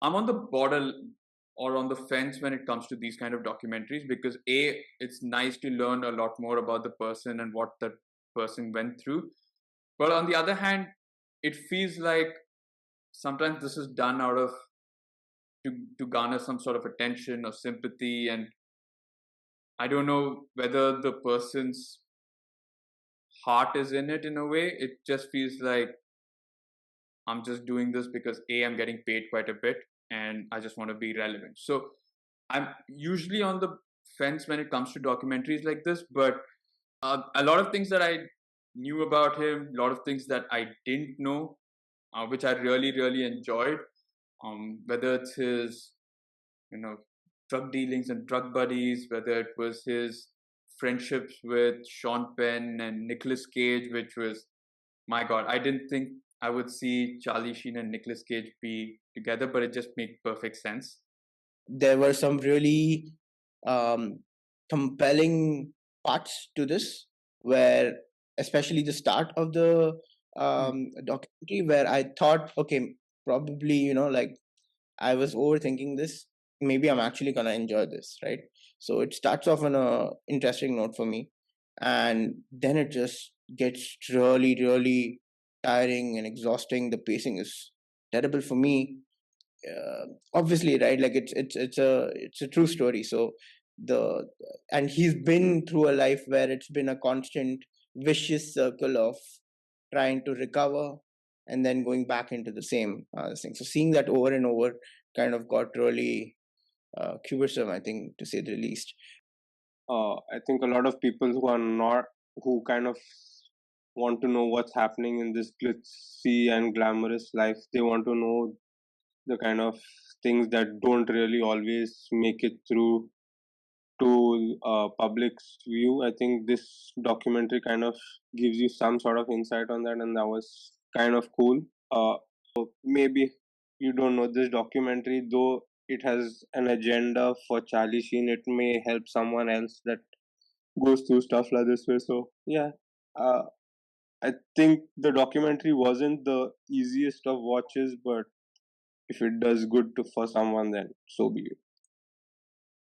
I'm on the border or on the fence when it comes to these kind of documentaries because it's nice to learn a lot more about the person and what that person went through. But on the other hand, it feels like sometimes this is done out of to garner some sort of attention or sympathy, and I don't know whether the person's heart is in it in a way. It just feels like I'm just doing this because I'm getting paid quite a bit and I just want to be relevant. So I'm usually on the fence when it comes to documentaries like this, but a lot of things that I knew about him, a lot of things that I didn't know, which I really, really enjoyed. Whether it's his, you know, drug dealings and drug buddies, whether it was his friendships with Sean Penn and Nicolas Cage, which was, my God, I didn't think I would see Charlie Sheen and Nicolas Cage be together, but it just made perfect sense. There were some really um, compelling parts to this, where especially the start of the documentary, where I thought, okay, probably like I was overthinking this. Maybe I'm actually gonna enjoy this, right? So it starts off on a interesting note for me, and then it just gets really, really tiring and exhausting. The pacing is terrible for me. Obviously, right, like it's a true story. So the and he's been through a life where it's been a constant vicious circle of trying to recover and then going back into the same thing. So seeing that over and over kind of got really cumbersome, I think, to say the least. I think a lot of people who are not, who kind of want to know what's happening in this glitzy and glamorous life, they want to know the kind of things that don't really always make it through to public's view. I think this documentary kind of gives you some sort of insight on that, and that was kind of cool. Maybe you don't know this documentary, though it has an agenda for Charlie Sheen. It may help someone else that goes through stuff like this way. So yeah, uh, I think the documentary wasn't the easiest of watches, but if it does good to for someone, then so be it.